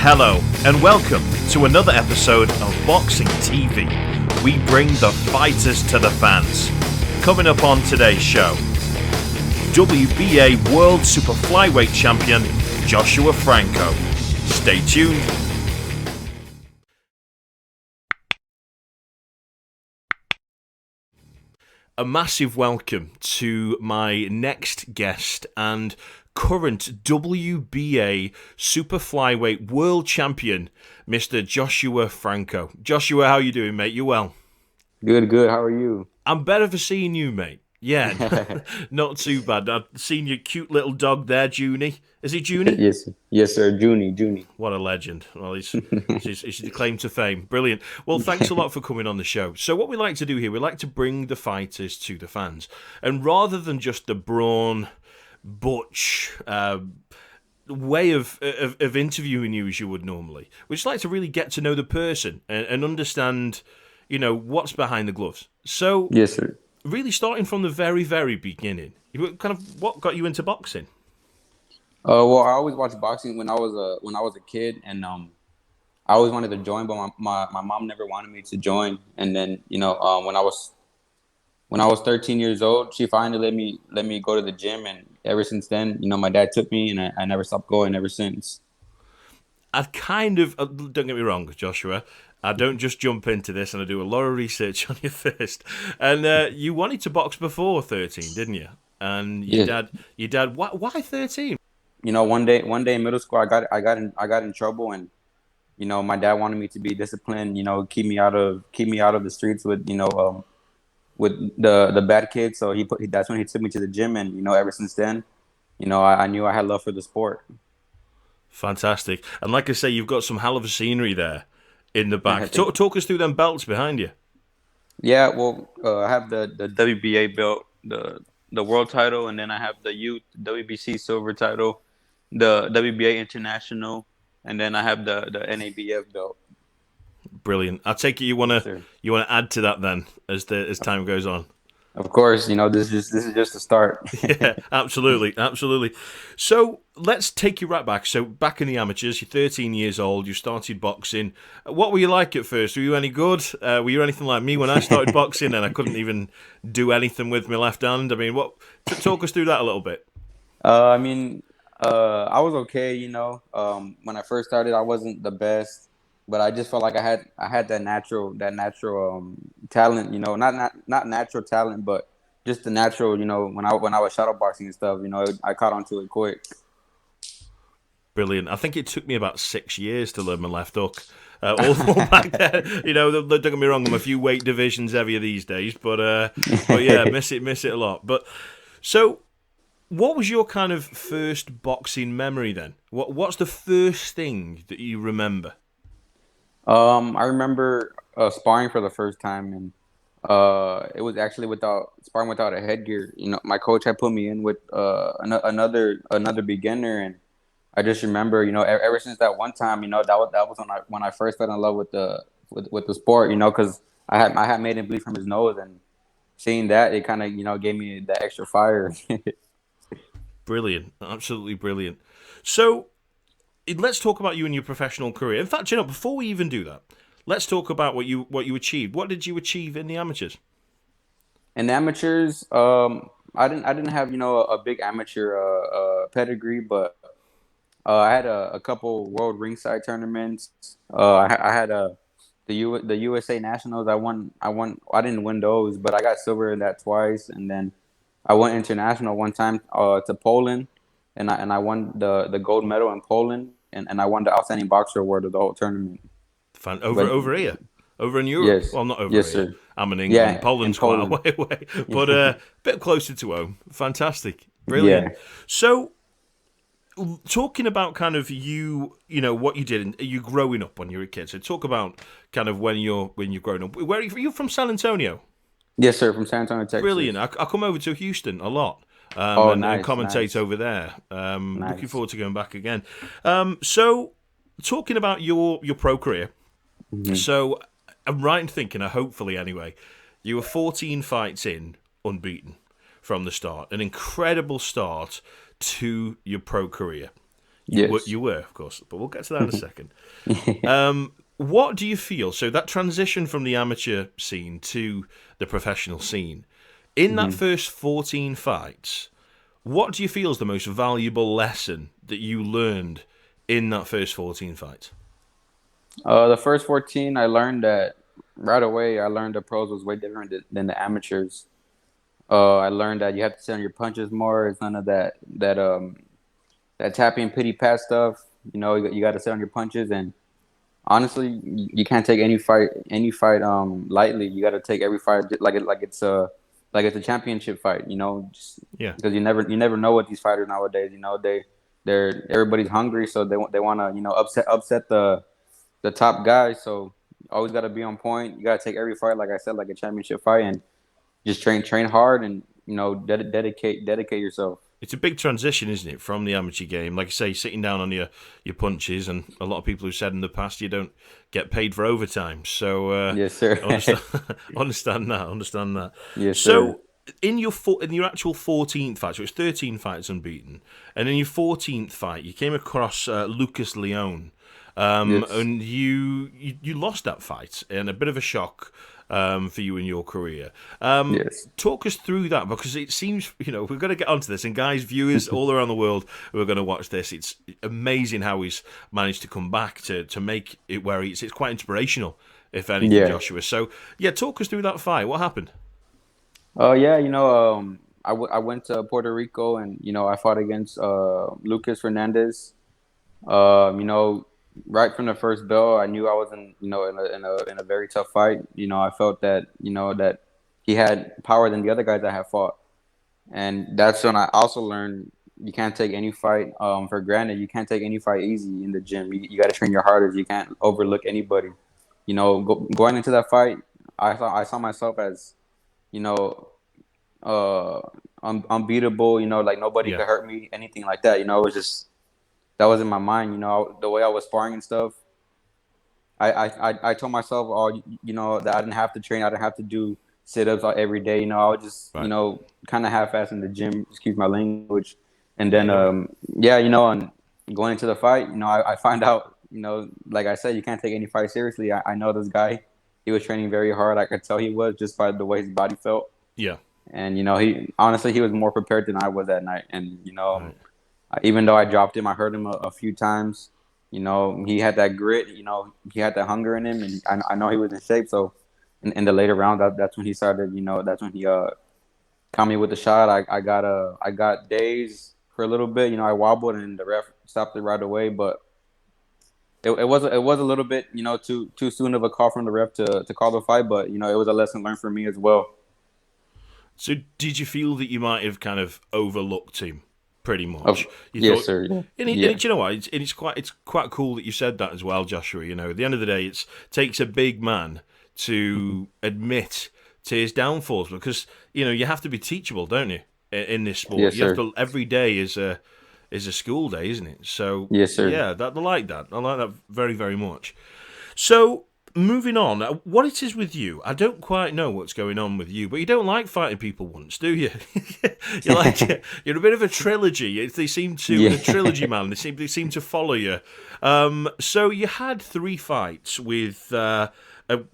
Hello, and welcome to another episode of Boxing TV. We bring the fighters to the fans. Coming up on today's show, WBA World Super Flyweight Champion Joshua Franco. Stay tuned. A massive welcome to my next guest and current WBA Super Flyweight World Champion, Mr. Joshua Franco. Joshua, how you doing, mate? You well? Good. How are you? I'm better for seeing you, mate. Yeah, not too bad. I've seen your cute little dog there, Junie. Is he Junie? Yes, sir. Junie. What a legend. Well, he's the claim to fame. Brilliant. Well, thanks a lot for coming on the show. So what we like to do here, we like to bring the fighters to the fans. And rather than just the brawn, butch way of interviewing you as you would normally, we just like to really get to know the person and understand, what's behind the gloves. So, Yes, sir. Really starting from the very, very beginning, what got you into boxing? Well, I always watched boxing when I was a kid, and I always wanted to join, but my mom never wanted me to join. And then when I was 13 years old, she finally let me go to the gym, and ever since then, my dad took me, and I never stopped going ever since. I've kind of, don't get me wrong, Joshua, I don't just jump into this, and I do a lot of research on you first. And you wanted to box before 13, didn't you? And your dad, why 13? One day in middle school, I got in trouble, and my dad wanted me to be disciplined. Keep me out of the streets with with the bad kids. So that's when he took me to the gym, and ever since then, I knew I had love for the sport. Fantastic. And like I say, you've got some hell of a scenery there in the back. Talk us through them belts behind you. Yeah, well, I have the WBA belt, the world title, and then I have the youth WBC silver title, the WBA international, and then I have the NABF belt. Brilliant. I take it you want to add to that then as time goes on. Of course, this is just the start. Yeah, absolutely. So let's take you right back. So back in the amateurs, you're 13 years old. You started boxing. What were you like at first? Were you any good? Were you anything like me when I started boxing and I couldn't even do anything with my left hand? I mean, talk us through that a little bit. I was okay. When I first started, I wasn't the best. But I just felt like I had that natural talent, not natural talent, but just the natural, when I was shadowboxing and stuff, I caught onto it quick. Brilliant. I think it took me about 6 years to learn my left hook. All back there, don't get me wrong, I'm a few weight divisions heavier these days, but yeah, miss it a lot. But so, what was your kind of first boxing memory then? What's the first thing that you remember? I remember sparring for the first time, and it was actually sparring without a headgear. My coach had put me in with another beginner, and I just remember, ever since that one time, that was when I first fell in love with the sport, because I had made him bleed from his nose, and seeing that, it kind of gave me that extra fire. Brilliant, absolutely brilliant. So, let's talk about you and your professional career. In fact, before we even do that, let's talk about what you achieved. What did you achieve in the amateurs? In the amateurs, I didn't have a big amateur pedigree, but I had a couple world ringside tournaments. I had the USA Nationals. I won. I didn't win those, but I got silver in that twice, and then I went international one time to Poland, and I won the gold medal in Poland. And I won the outstanding boxer award of the whole tournament. Over here, over in Europe. Yes. Well, not over yes, here. Sir. I'm in England. Yeah, Poland's in Poland. quite a way away, but a bit closer to home. Fantastic, brilliant. Yeah. So, talking about kind of what you did, you growing up when you were a kid. So, talk about kind of when you're growing up. Where are you from? San Antonio. Yes, sir. From San Antonio, Texas. Brilliant. I come over to Houston a lot. Nice, and commentate nice. over there. Nice. Looking forward to going back again. So, talking about your pro career, so I'm right in thinking, hopefully anyway, you were 14 fights in, unbeaten from the start. An incredible start to your pro career. Yes. You were, of course, but we'll get to that in a second. What do you feel? So that transition from the amateur scene to the professional scene, in that first 14 fights, what do you feel is the most valuable lesson that you learned in that first 14 fights? The first 14, I learned that right away. I learned the pros was way different than the amateurs. I learned that you have to sit on your punches more. It's none of that tapping pity pat stuff. You got to sit on your punches, and honestly, you can't take any fight lightly. You got to take every fight like it's a championship fight. Just Yeah. because you never know what these fighters nowadays. Everybody's hungry, so they want to upset the top guy. So always got to be on point. You got to take every fight, like I said, like a championship fight, and just train hard and dedicate yourself. It's a big transition, isn't it, from the amateur game? Like I say, sitting down on your punches, and a lot of people who said in the past you don't get paid for overtime. So Yes, sir. I understand that. Understand that. Yes, sir. So in your actual 14th fight, so it's 13 fights unbeaten, and in your 14th fight, you came across Lucas Leone, Yes. and you lost that fight, and a bit of a shock. For you in your career. Yes. Talk us through that, because it seems, we're going to get onto this, and guys, viewers all around the world who are going to watch this, it's amazing how he's managed to come back to make it where it's quite inspirational, if anything, Yeah. Joshua. So, yeah, talk us through that fight. What happened? Yeah. I went to Puerto Rico and I fought against Lucas Fernandez. Um, you know, right from the first bell, I knew I was in a very tough fight. I felt that that he had power than the other guys I have fought, and that's when I also learned you can't take any fight for granted. You can't take any fight easy in the gym. You got to train your hardest. You can't overlook anybody. Going into that fight, I saw myself as you know uh unbeatable. Like nobody Yeah, could hurt me, anything like that. It was just that was in my mind. The way I was sparring and stuff. I told myself, that I didn't have to train. I didn't have to do sit ups every day. I would just, right. kind of half ass in the gym, excuse my language. And Yeah, then, you're right. yeah, and going into the fight, I find out, like I said, you can't take any fight seriously. I know this guy, he was training very hard. I could tell he was just by the way his body felt. Yeah, And, he was more prepared than I was that night. And, right. even though I dropped him, I hurt him a few times. He had that grit. He had that hunger in him, and I know he was in shape. So, in the later round, that's when he started. That's when he caught me with the shot. I got dazed for a little bit. I wobbled, and the ref stopped it right away. But it was a little bit too soon of a call from the ref to call the fight. But it was a lesson learned for me as well. So, did you feel that you might have kind of overlooked him, pretty Of much? You yes, thought, sir. Yeah. Yeah. and you know what? It's quite cool that you said that as well, Joshua. At the end of the day, it takes a big man to admit to his downfalls, because you have to be teachable, don't you? In this sport, Yes, you have sir. to. Every day is a school day, isn't it? So Yes, sir. yeah, I like that. I like that very, very much. So, moving on, what it is with you, I don't quite know what's going on with you, but you don't like fighting people once, do you? You're a bit of a trilogy. They seem to, Yeah. the trilogy man. They seem to follow you. So you had 3 fights with a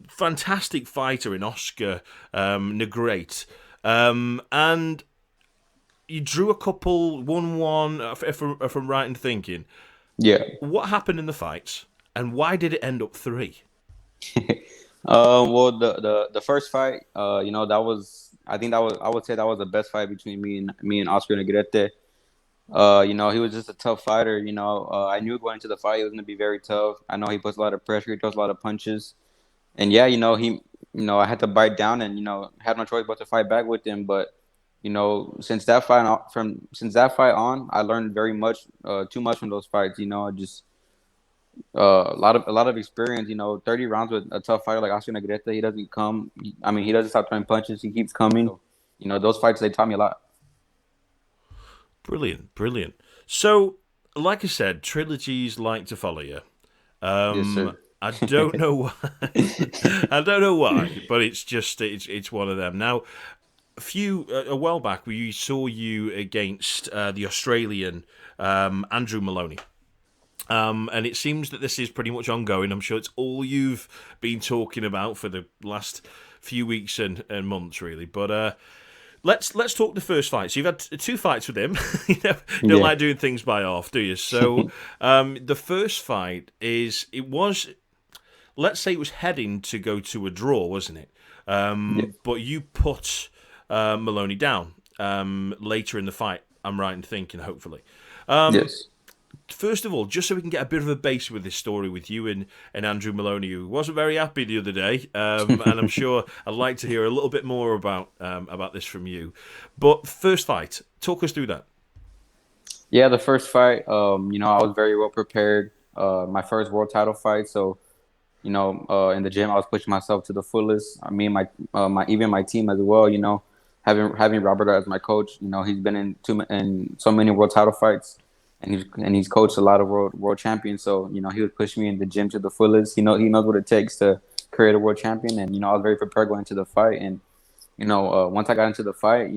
fantastic fighter in Oscar Negrete, and you drew a couple 1-1. If I'm right in thinking, Yeah. what happened in the fights, and why did it end up 3? Well, the first fight, that was I think that was I would say that was the best fight between me and Oscar Negrete. He was just a tough fighter. I knew going into the fight it was gonna be very tough. I know he puts a lot of pressure, he throws a lot of punches, and yeah, I had to bite down and had no choice but to fight back with him. But since that fight on, I learned very much, too much from those fights. Just a lot of experience. 30 rounds with a tough fighter like Oscar Negrete. He doesn't come. I mean, he doesn't stop throwing punches. He keeps coming. So, those fights they taught me a lot. Brilliant, brilliant. So, like I said, trilogies like to follow you. Yes, sir. I don't know why. I don't know why, but it's one of them. Now, a while back, we saw you against the Australian Andrew Maloney. And it seems that this is pretty much ongoing. I'm sure it's all you've been talking about for the last few weeks and months, really. But let's talk the first fight. So you've had two fights with him. You don't Yeah. like doing things by half, do you? So the first fight let's say it was heading to go to a draw, wasn't it? Yeah. But you put Maloney down later in the fight. I'm right in thinking, hopefully. Yes. First of all, just so we can get a bit of a base with this story with you and Andrew Maloney, who wasn't very happy the other day, and I'm sure I'd like to hear a little bit more about this from you. But first fight, talk us through that. Yeah, the first fight, I was very well prepared. My first world title fight, so in the gym, I was pushing myself to the fullest. I mean, my team as well. Having Robert as my coach. He's been in so many world title fights, and he's coached a lot of world champions. So he would push me in the gym to the fullest. He knows what it takes to create a world champion, and I was very prepared going into the fight. And once I got into the fight,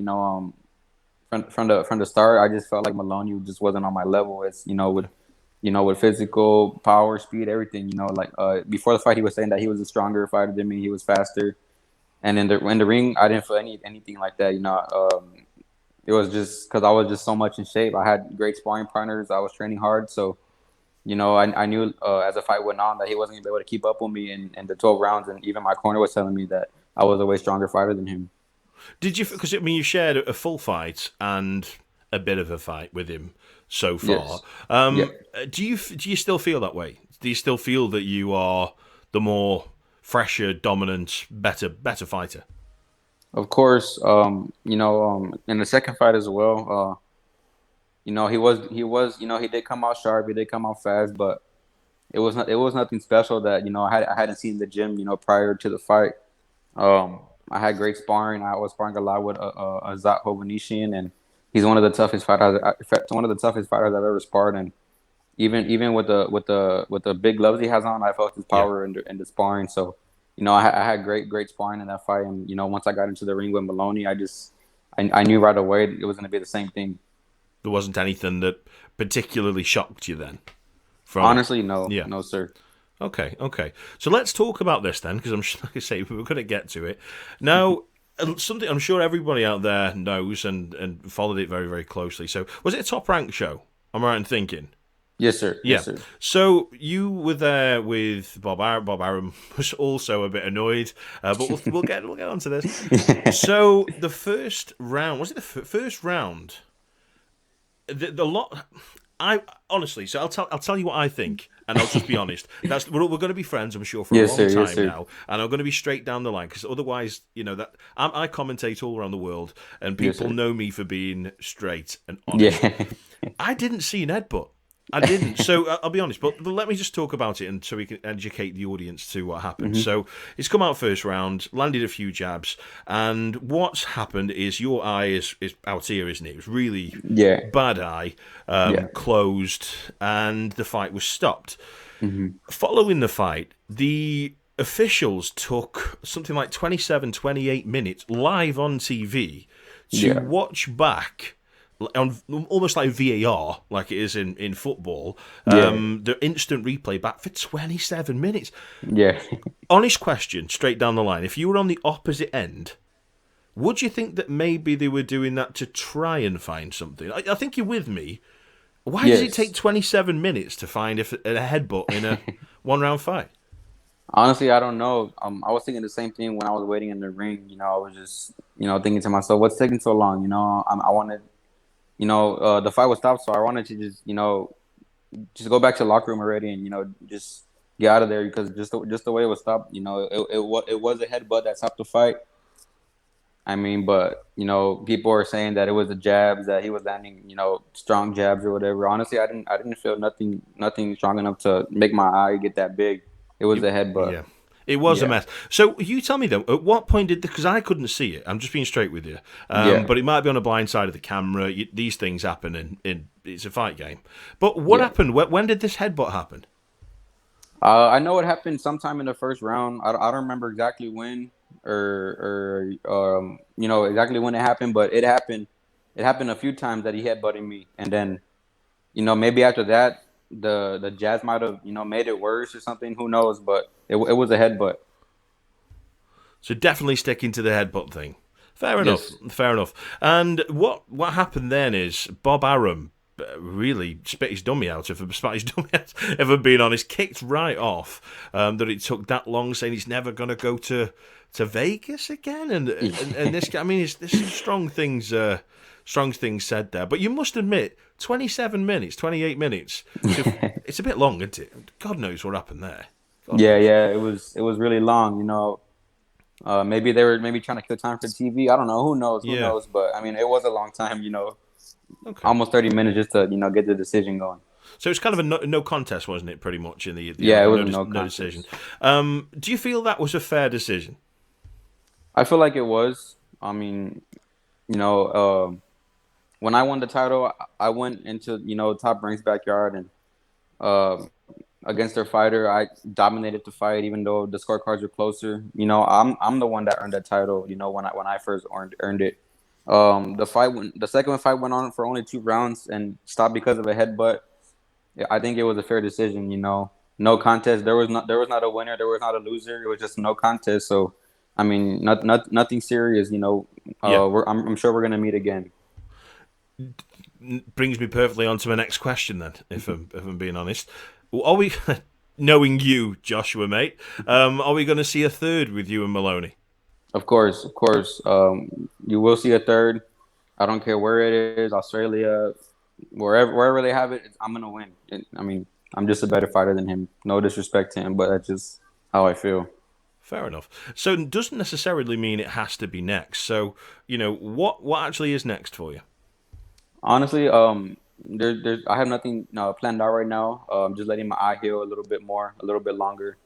from the start, I just felt like Maloney just wasn't on my level. It's with physical power, speed, everything. Before the fight, he was saying that he was a stronger fighter than me. He was faster, and in the ring, I didn't feel anything like that. It was just because I was just so much in shape. I had great sparring partners. I was training hard, so I knew as the fight went on that he wasn't gonna be able to keep up with me in the 12 rounds, and even my corner was telling me that I was a way stronger fighter than him. Did you? Because I mean, you shared a full fight and a bit of a fight with him so far. Yes. Yeah. Do you still feel that way? Do you still feel that you are the more fresher, dominant, better fighter? Of course, in the second fight as well, he did come out sharp, he did come out fast, but it was nothing special that I hadn't seen in the gym, prior to the fight. I had great sparring. I was sparring a lot with Azat Hovhannisyan, and he's one of the toughest fighters I've ever sparred. And even with the big gloves he has on, I felt his Yeah. power in the sparring. So, I had great sparring in that fight. And once I got into the ring with Maloney, I knew right away it was going to be the same thing. There wasn't anything that particularly shocked you then from it. Honestly, no, Yeah. no, sir. Okay. So let's talk about this then, because like I say, we're going to get to it now. Something I'm sure everybody out there knows and followed it very, very closely. So, was it a top rank show? Am I right in thinking? Yes, sir. Yeah. Yes, sir. So you were there with Bob Arum. Bob Arum was also a bit annoyed, but we'll get onto this. So the first round, was it the first round? The lot. I honestly, so I'll tell you what I think, and I'll just be honest. We're going to be friends, I'm sure, for a Yes, long sir. time Yes, sir. now, and I'm going to be straight down the line because otherwise, that I commentate all around the world, and Yes, people sir. know me for being straight and honest. Yeah. I didn't see an headbutt. I didn't. So I'll be honest, but let me just talk about it, and so we can educate the audience to what happened. hmm So it's come out first round, landed a few jabs, and what's happened is your eye is out here, isn't it? It was really Yeah. bad eye, Yeah. closed, and the fight was stopped. hmm Following the fight, the officials took something like 27, 28 minutes live on TV to Yeah. watch back on almost like VAR, like it is in football, Yeah. the instant replay back for 27 minutes. Yeah. Honest question, straight down the line. If you were on the opposite end, would you think that maybe they were doing that to try and find something? I think you're with me. Why does it take Yes. 27 minutes to find a headbutt in a one-round fight? Honestly, I don't know. I was thinking the same thing when I was waiting in the ring. I was just, thinking to myself, what's taking so long? I wanted, the fight was stopped, so I wanted to just go back to the locker room already and, just get out of there because just the way it was stopped, it was a headbutt that stopped the fight. I mean, but people are saying that it was the jabs that he was landing, strong jabs or whatever. Honestly, I didn't feel nothing strong enough to make my eye get that big. It was a headbutt. Yeah. It was a Yeah, mess. So you tell me though, at what point because I couldn't see it. I'm just being straight with you. yeah, But it might be on the blind side of the camera. These things happen, in it's a fight game. But what yeah. happened? When did this headbutt happen? I know it happened sometime in the first round. I don't remember exactly when or exactly when it happened, but it happened a few times that he headbutted me, and then maybe after that. the jazz might have made it worse or something. Who knows? But it was a headbutt. So definitely sticking to the headbutt thing. Fair enough. Yes. Fair enough. And what happened then is Bob Arum really spit his dummy out, if I'm being honest, kicked right off that it took that long, saying he's never going to go to Vegas again. And this, I mean, there's some strong things said there. But you must admit, 27 minutes, 28 minutes, it's a bit long, isn't it? God knows what happened there. Yeah, it was really long. Maybe they were trying to kill time for TV. I don't know. Who knows? Who knows? But I mean, it was a long time. Okay. Almost 30 minutes just to get the decision going. So it's kind of a no contest, wasn't it? Pretty much in the it was no decision. Do you feel that was a fair decision? I feel like it was. I mean, when I won the title, I went into Top Rank's backyard and against their fighter, I dominated the fight, even though the scorecards were closer. I'm the one that earned that title. When I first earned it. The second fight went on for only 2 rounds and stopped because of a headbutt. I think it was a fair decision. No contest. There was not a winner. There was not a loser. It was just no contest. So, I mean, nothing serious. I'm sure we're gonna meet again. Brings me perfectly on to my next question then, if I'm being honest. Are we, knowing you, Joshua, mate, are we going to see a third with you and Maloney? Of course. You will see a third. I don't care where it is, Australia, wherever they have it, I'm gonna win. I mean, I'm just a better fighter than him. No disrespect to him, but that's just how I feel. Fair enough. So it doesn't necessarily mean it has to be next. So what actually is next for you? Honestly, I have nothing planned out right now. Just letting my eye heal a little bit more, a little bit longer.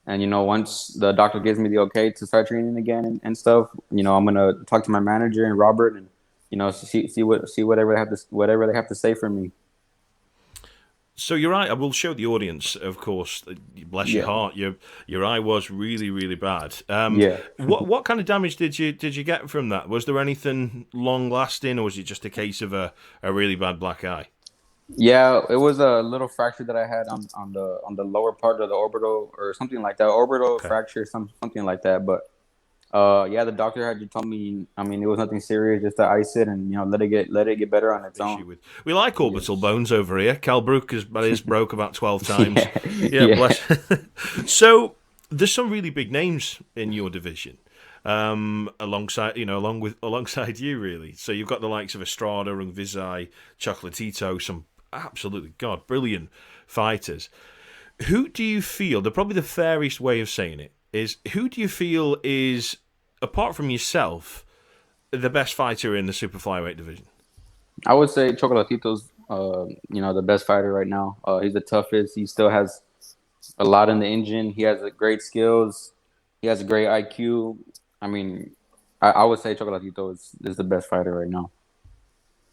And once the doctor gives me the okay to start training again and stuff, I'm gonna talk to my manager and Robert and see whatever they have to say for me. So you're right. I will show the audience, of course. Bless your heart. Your eye was really, really bad. What kind of damage did you get from that? Was there anything long lasting, or was it just a case of a really bad black eye? Yeah, it was a little fracture that I had on the lower part of the orbital or something like that. Orbital fracture, something like that. But the doctor had told me. I mean, it was nothing serious, just to ice it and let it get better on its own. We like orbital bones over here. Cal Brook has broke about 12 times. Bless. So there's some really big names in your division. Alongside you, really. So you've got the likes of Estrada, Rungvisai, Chocolatito, some absolutely brilliant fighters. Who do you feel? Probably the fairest way of saying it is, who do you feel is, apart from yourself, the best fighter in the super flyweight division? I would say Chocolatito's, the best fighter right now. He's the toughest. He still has a lot in the engine. He has great skills. He has a great IQ. I mean, I would say Chocolatito is the best fighter right now.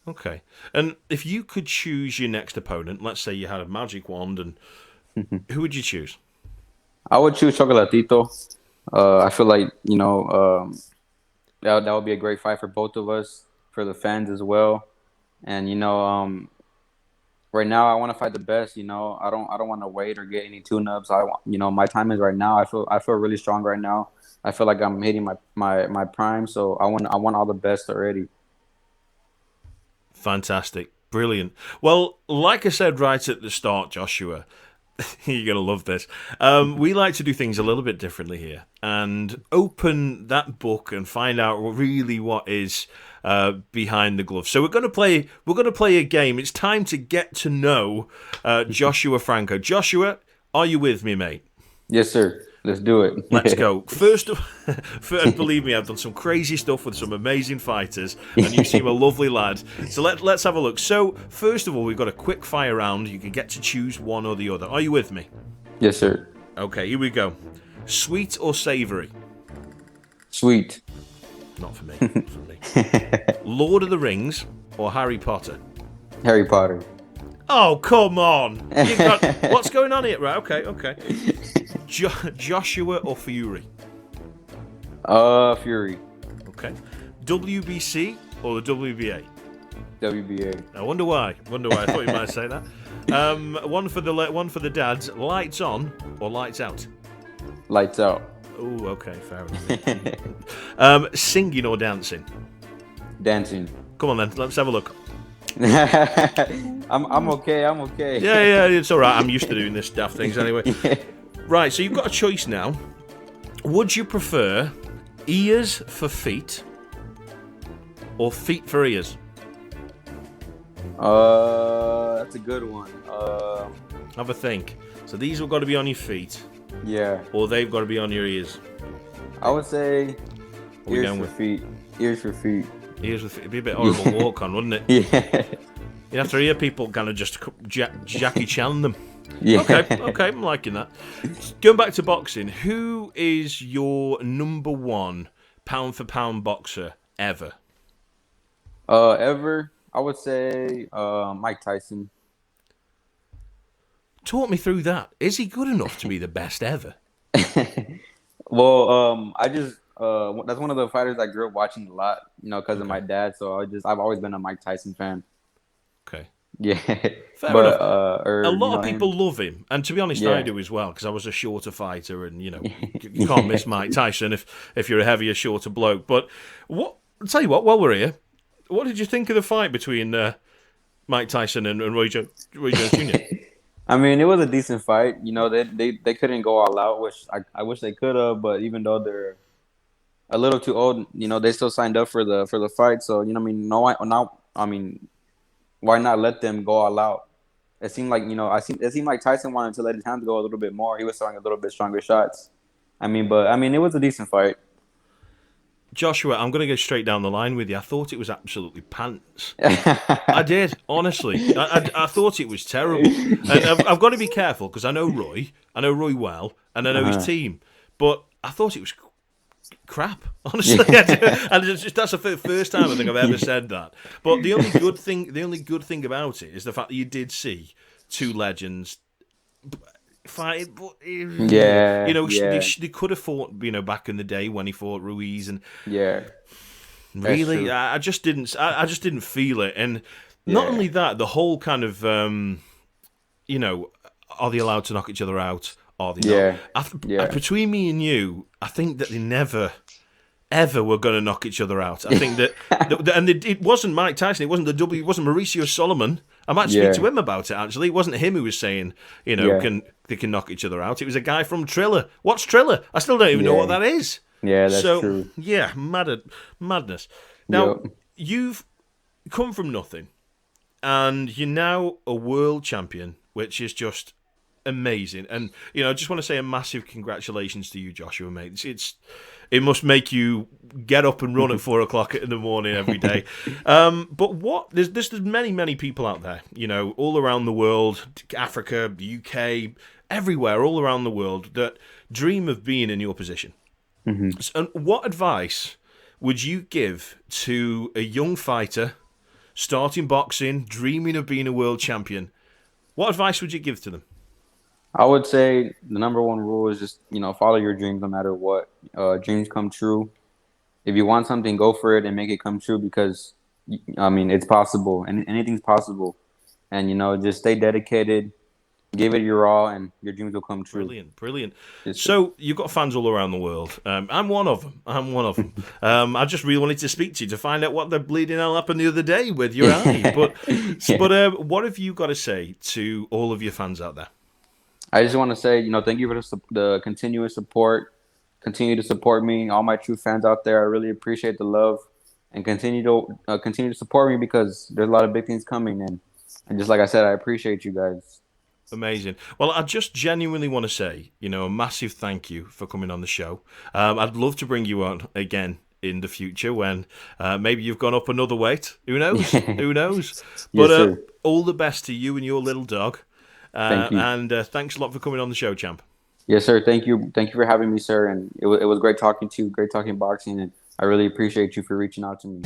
Okay. And if you could choose your next opponent, let's say you had a magic wand, and who would you choose? I would choose Chocolatito. I feel like, that would be a great fight for both of us, for the fans as well. And, right now I want to fight the best. I don't want to wait or get any tune-ups. My time is right now. I feel really strong right now. I feel like I'm hitting my prime, so I want all the best already. Fantastic. Brilliant. Well, like I said right at the start, Joshua, you're going to love this. We like to do things a little bit differently here and open that book and find out really what is behind the glove. So we're going to play a game. It's time to get to know Joshua Franco. Joshua, are you with me, mate? Yes, sir. Let's do it. Let's go. First, believe me, I've done some crazy stuff with some amazing fighters, and you seem a lovely lad. So let's have a look. So first of all, we've got a quick fire round. You can get to choose one or the other. Are you with me? Yes, sir. Okay, here we go. Sweet or savoury? Sweet. Not for me. Not for me. Lord of the Rings or Harry Potter? Harry Potter. Oh, come on. What's going on here? Right, okay. Joshua or Fury? Fury. Okay. WBC or the WBA? WBA. I wonder why. I thought you might say that. One for the dads. Lights on or lights out? Lights out. Oh, okay, fair enough. Singing or dancing? Dancing. Come on then, let's have a look. I'm okay. Yeah, it's all right. I'm used to doing this daft things anyway. Yeah. Right, so you've got a choice now. Would you prefer ears for feet or feet for ears? That's a good one. Have a think. So these have got to be on your feet. Yeah. Or they've got to be on your ears. I would say Ears for feet. Ears for feet. Ears with feet. It'd be a bit horrible to walk on, wouldn't it? Yeah. You'd have to hear people kind of just Jackie Chan them. Yeah. Okay, I'm liking that. Going back to boxing, who is your number one pound for pound boxer ever? Ever? I would say Mike Tyson. Talk me through that. Is he good enough to be the best ever? Well, I just that's one of the fighters I grew up watching a lot, because of my dad. So I've always been a Mike Tyson fan. Okay. Yeah. Fair but enough. A lot of people him. love him, and to be honest, I do as well because I was a shorter fighter, and you can't miss Mike Tyson if you're a heavier, shorter bloke. But I'll tell you what, while we're here, what did you think of the fight between Mike Tyson and Roy Jones Jr.? I mean, it was a decent fight. They couldn't go all out, which I wish they could have. But even though they're a little too old, they still signed up for the fight. So why not let them go all out? It seemed like it seemed like Tyson wanted to let his hands go a little bit more. He was throwing a little bit stronger shots. It was a decent fight. Joshua, I'm going to go straight down the line with you. I thought it was absolutely pants. I did, honestly. I thought it was terrible. And I've got to be careful because I know Roy well, and I know his team. But I thought it was crap, honestly. And that's the first time I think I've ever said that. But the only good thing about it is the fact that you did see two legends fight, but they could have fought, back in the day when he fought Ruiz, and really, I just didn't feel it. And not only that, the whole kind of, are they allowed to knock each other out? Are they not? Between me and you, I think that they never ever were going to knock each other out. I think that, it wasn't Mike Tyson. It wasn't it wasn't Mauricio Solomon. I might speak to him about it. Actually, it wasn't him who was saying, they can knock each other out. It was a guy from Triller. What's Triller? I still don't even know what that is. Yeah, that's true. Yeah, madness. Now you've come from nothing, and you're now a world champion, which is just amazing. And I just want to say a massive congratulations to you, Joshua, mate. It must make you get up and run at 4:00 in the morning every day. But there's many people out there, all around the world, Africa, UK, everywhere, all around the world, that dream of being in your position. Mm-hmm. So, what advice would you give to a young fighter starting boxing, dreaming of being a world champion? What advice would you give to them? I would say the number one rule is just, follow your dreams no matter what. Dreams come true. If you want something, go for it and make it come true because, it's possible. And anything's possible. And, just stay dedicated, give it your all, and your dreams will come true. Brilliant. So you've got fans all around the world. I'm one of them. I just really wanted to speak to you to find out what the bleeding hell happened the other day with your eye. But what have you got to say to all of your fans out there? I just want to say, thank you for the continuous support. Continue to support me, all my true fans out there. I really appreciate the love, and continue to support me because there's a lot of big things coming. And just like I said, I appreciate you guys. Amazing. Well, I just genuinely want to say, a massive thank you for coming on the show. I'd love to bring you on again in the future when maybe you've gone up another weight. Who knows? Who knows? But all the best to you and your little dog. Thank you. And thanks a lot for coming on the show, champ. Yes, sir. Thank you for having me, sir. And it was great talking to you, great talking boxing, and I really appreciate you for reaching out to me.